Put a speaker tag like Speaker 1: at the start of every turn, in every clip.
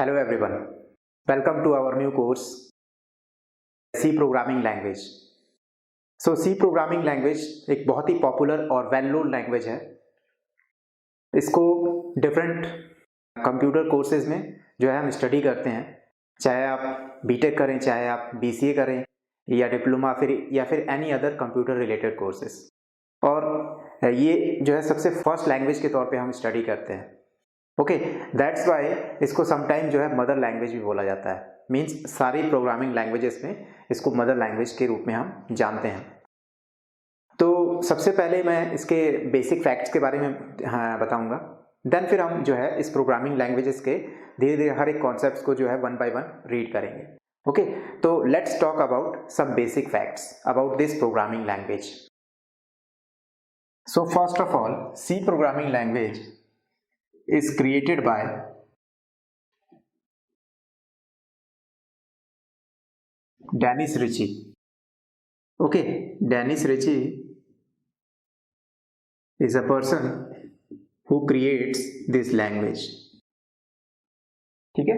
Speaker 1: Hello everyone, welcome to our new course C Programming Language. C Programming Language एक बहुत ही popular और well known language है। इसको different computer courses में जो है हम स्टडी करते हैं, चाहे आप बीटेक करें, चाहे आप बीसीए करें या डिप्लोमा या फिर any other computer related courses. और ये जो है सबसे फर्स्ट लैंग्वेज के तौर पे हम स्टडी करते हैं। ओके, दैट्स वाई इसको समटाइम जो है मदर लैंग्वेज भी बोला जाता है। मीन्स सारी प्रोग्रामिंग लैंग्वेजेस में इसको मदर लैंग्वेज के रूप में हम जानते हैं। तो सबसे पहले मैं इसके बेसिक फैक्ट्स के बारे में बताऊंगा, देन फिर हम जो है इस प्रोग्रामिंग लैंग्वेजेस के धीरे धीरे हर एक कॉन्सेप्ट्स को जो है वन बाय वन रीड करेंगे। ओके, तो let's talk about some basic facts about this programming language. So first of all, C programming language is created by Dennis Ritchie. Okay, Dennis Ritchie is a person who creates this language. ठीक है,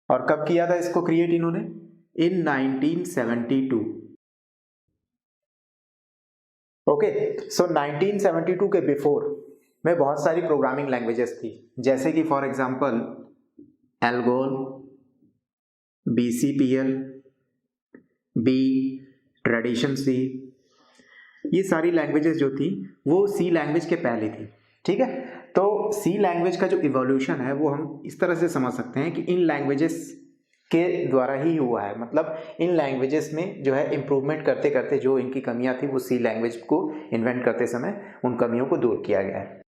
Speaker 1: और कब किया था इसको create इन्होंने? In 1972. Okay, सो 1972 के before में बहुत सारी प्रोग्रामिंग लैंग्वेजेस थी, जैसे कि for example ALGOL, BCPL, B, tradition C, ये सारी लैंग्वेजेस जो थी वो सी लैंग्वेज के पहले थी। ठीक है, तो सी लैंग्वेज का जो इवोल्यूशन है वो हम इस तरह से समझ सकते हैं कि इन लैंग्वेजेस के द्वारा ही हुआ है। मतलब इन लैंग्वेजेस में जो है इम्प्रूवमेंट करते करते जो इनकी कमियां थी वो सी लैंग्वेज को इन्वेंट करते समय उन कमियों को दूर किया गया है।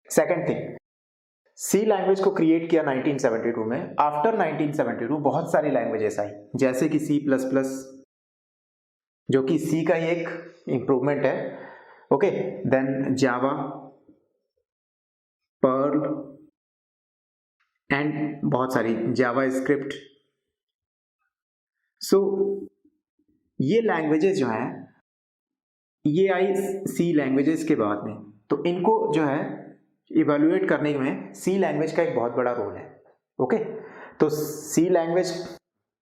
Speaker 1: सेकेंड थिंग, सी लैंग्वेज को क्रिएट किया 1972 में। आफ्टर 1972 बहुत सारी लैंग्वेजेस आई, जैसे कि सी प्लस प्लस, जो कि सी का ही एक इंप्रूवमेंट है। Okay, then Java, Perl and बहुत सारी जावा स्क्रिप्ट। सो ये लैंग्वेजेस जो हैं ये आई सी लैंग्वेजेस के बाद में, तो इनको जो है इवेल्युएट करने में सी लैंग्वेज का एक बहुत बड़ा रोल है। ओके, तो सी लैंग्वेज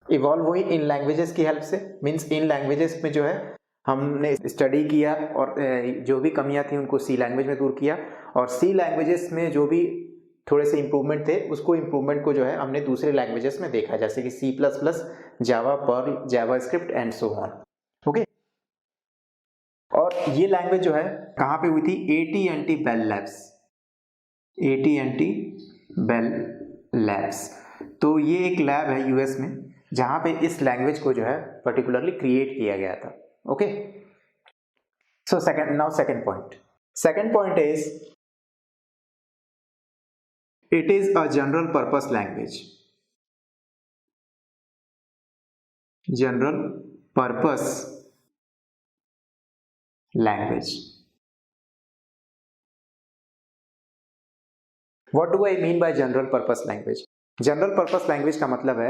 Speaker 1: इवॉल्व हुई इन लैंग्वेजेस की हेल्प से। मींस इन लैंग्वेजेस में जो है हमने स्टडी किया और जो भी कमियां थी उनको सी लैंग्वेज में दूर किया, और सी लैंग्वेजेस में जो भी थोड़े से इंप्रूवमेंट थे उसको इंप्रूवमेंट को जो है हमने दूसरे लैंग्वेजेस में देखा, जैसे कि C plus plus, Java, Perl, JavaScript and so on. Okay, और ये लैंग्वेज जो है कहाँ पे हुई थी? AT&T bell labs. AT&T bell labs, तो ये एक लैब है यूएस में जहां पे इस लैंग्वेज को जो है पर्टिकुलरली क्रिएट किया गया था। Okay, so second point is it is a general purpose language. General purpose language. What do I mean by general purpose language? General purpose language का मतलब है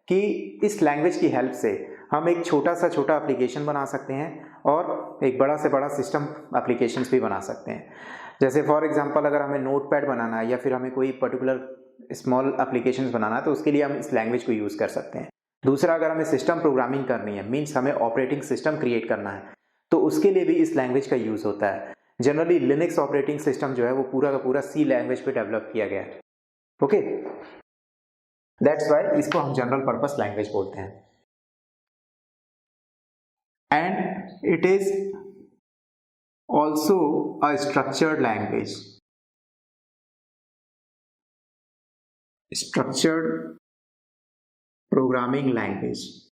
Speaker 1: कि इस लैंग्वेज की हेल्प से हम एक छोटा एप्लीकेशन बना सकते हैं और एक बड़ा से बड़ा सिस्टम एप्लीकेशंस भी बना सकते हैं। जैसे फॉर एग्जांपल अगर हमें नोटपैड बनाना है या फिर हमें कोई पर्टिकुलर स्मॉल एप्लीकेशंस बनाना है तो उसके लिए हम इस लैंग्वेज को यूज़ कर सकते हैं। दूसरा, अगर हमें सिस्टम प्रोग्रामिंग करनी है, मीन्स हमें ऑपरेटिंग सिस्टम क्रिएट करना है, तो उसके लिए भी इस लैंग्वेज का यूज़ होता है। जनरली लिनक्स ऑपरेटिंग सिस्टम जो है वो पूरा का पूरा सी लैंग्वेज पे डेवलप किया गया है। ओके, दैट्स व्हाई इसको हम जनरल पर्पस लैंग्वेज बोलते हैं। And it is also a structured language. Structured programming language.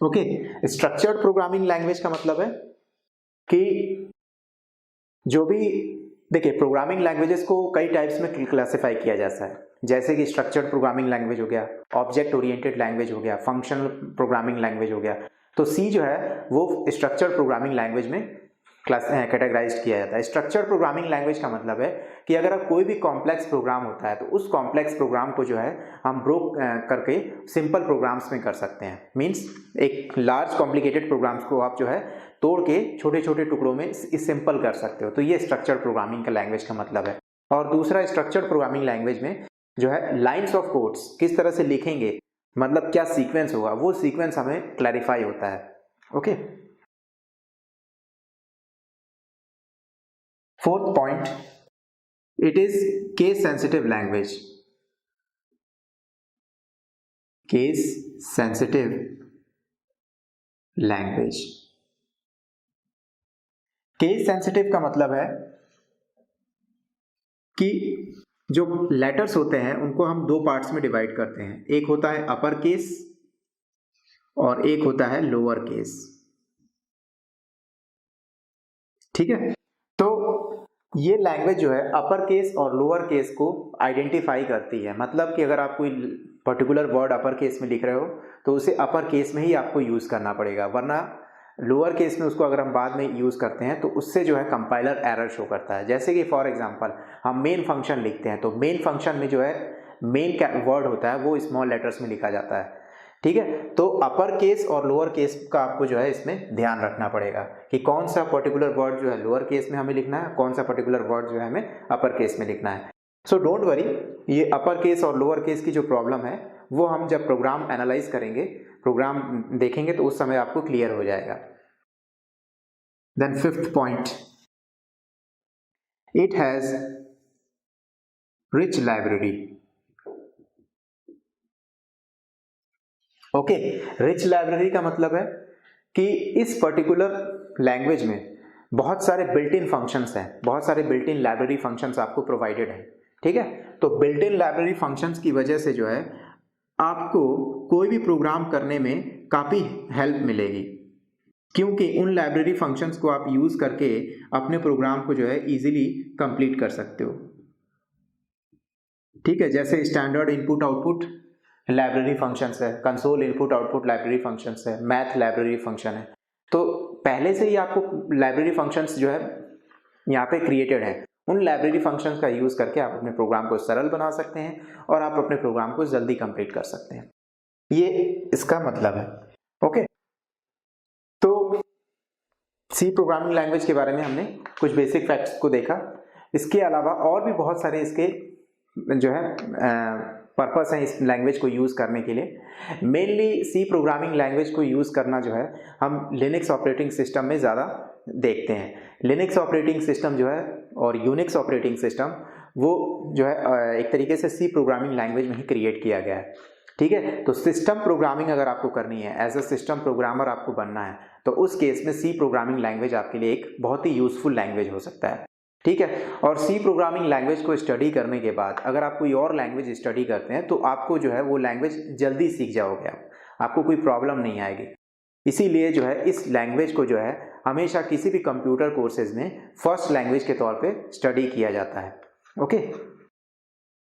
Speaker 1: Okay, structured programming language का मतलब है कि जो भी, देखिए प्रोग्रामिंग लैंग्वेजेस को कई टाइप्स में क्लासिफाई किया जाता है, जैसे कि स्ट्रक्चर्ड प्रोग्रामिंग लैंग्वेज हो गया, ऑब्जेक्ट ओरिएंटेड लैंग्वेज हो गया, फंक्शनल प्रोग्रामिंग लैंग्वेज हो गया। तो सी जो है वो स्ट्रक्चर्ड प्रोग्रामिंग लैंग्वेज में कैटेगराइज किया जाता है। स्ट्रक्चर्ड प्रोग्रामिंग लैंग्वेज का मतलब है कि अगर कोई भी कॉम्प्लेक्स प्रोग्राम होता है तो उस कॉम्प्लेक्स प्रोग्राम को जो है हम ब्रोक करके सिंपल प्रोग्राम्स में कर सकते हैं। मींस एक लार्ज कॉम्प्लिकेटेड प्रोग्राम्स को आप जो है तोड़ के छोटे छोटे टुकड़ों में सिंपल कर सकते हो। तो ये स्ट्रक्चर्ड प्रोग्रामिंग का लैंग्वेज का मतलब है। और दूसरा, स्ट्रक्चर्ड प्रोग्रामिंग लैंग्वेज में जो है लाइन्स ऑफ कोड्स किस तरह से लिखेंगे, मतलब क्या सीक्वेंस होगा, वो सीक्वेंस हमें क्लैरिफाई होता है। Okay, fourth point, it is case sensitive language. Case sensitive language, case sensitive का मतलब है कि जो लेटर्स होते हैं उनको हम दो पार्ट्स में डिवाइड करते हैं। एक होता है अपर केस और एक होता है लोअर केस। ठीक है, तो ये लैंग्वेज जो है अपर केस और लोअर केस को आइडेंटिफाई करती है। मतलब कि अगर आप कोई पर्टिकुलर वर्ड अपर केस में लिख रहे हो तो उसे अपर केस में ही आपको यूज करना पड़ेगा, वरना लोअर केस में उसको अगर हम बाद में यूज करते हैं तो उससे जो है कंपाइलर एरर शो करता है। जैसे कि फॉर एग्जांपल हम मेन फंक्शन लिखते हैं तो मेन फंक्शन में जो है मेन वर्ड होता है वो स्मॉल लेटर्स में लिखा जाता है। ठीक है, तो अपर केस और लोअर केस का आपको जो है इसमें ध्यान रखना पड़ेगा कि कौन सा पर्टिकुलर वर्ड जो है लोअर केस में हमें लिखना है, कौन सा पर्टिकुलर वर्ड जो है हमें अपर केस में लिखना है। सो डोंट वरी, ये अपर केस और लोअर केस की जो प्रॉब्लम है वो हम जब प्रोग्राम एनालाइज करेंगे, प्रोग्राम देखेंगे तो उस समय आपको क्लियर हो जाएगा। Then fifth point, it has rich library. Okay, rich library का मतलब है कि इस पर्टिकुलर लैंग्वेज में बहुत सारे बिल्ट इन फंक्शंस हैं, बहुत सारे बिल्ट इन लाइब्रेरी फंक्शंस आपको प्रोवाइडेड हैं। ठीक है, तो बिल्ट इन लाइब्रेरी फंक्शंस की वजह से जो है आपको कोई भी प्रोग्राम करने में काफ़ी हेल्प मिलेगी, क्योंकि उन लाइब्रेरी फंक्शंस को आप यूज़ करके अपने प्रोग्राम को जो है इजीली कंप्लीट कर सकते हो। ठीक है, जैसे standard input output library functions है, console input output library functions है, मैथ लाइब्रेरी फंक्शन है। तो पहले से ही आपको लाइब्रेरी फंक्शंस जो है यहाँ पे क्रिएटेड है। उन लाइब्रेरी फंक्शंस का यूज करके आप अपने प्रोग्राम को सरल बना सकते हैं और आप अपने प्रोग्राम को जल्दी कंप्लीट कर सकते हैं। ये इसका मतलब है। ओके, तो सी प्रोग्रामिंग लैंग्वेज के बारे में हमने कुछ बेसिक फैक्ट्स को देखा। इसके अलावा और भी बहुत सारे इसके जो है पर्पस है इस लैंग्वेज को यूज़ करने के लिए। मेनली सी प्रोग्रामिंग लैंग्वेज को यूज़ करना जो है हम लिनक्स ऑपरेटिंग सिस्टम में ज़्यादा देखते हैं। लिनक्स ऑपरेटिंग सिस्टम जो है और यूनिक्स ऑपरेटिंग सिस्टम वो जो है एक तरीके से सी प्रोग्रामिंग लैंग्वेज में ही क्रिएट किया गया है। ठीक है, तो सिस्टम प्रोग्रामिंग अगर आपको करनी है, एज अ सिस्टम प्रोग्रामर आपको बनना है, तो उस केस में सी प्रोग्रामिंग लैंग्वेज आपके लिए एक बहुत ही यूजफुल लैंग्वेज हो सकता है। ठीक है, और सी प्रोग्रामिंग लैंग्वेज को स्टडी करने के बाद अगर आप कोई और लैंग्वेज स्टडी करते हैं तो आपको जो है वो लैंग्वेज जल्दी सीख जाओगे, आपको कोई प्रॉब्लम नहीं आएगी। इसीलिए जो है इस लैंग्वेज को जो है हमेशा किसी भी कंप्यूटर कोर्सेज में फर्स्ट लैंग्वेज के तौर पे स्टडी किया जाता है। ओके।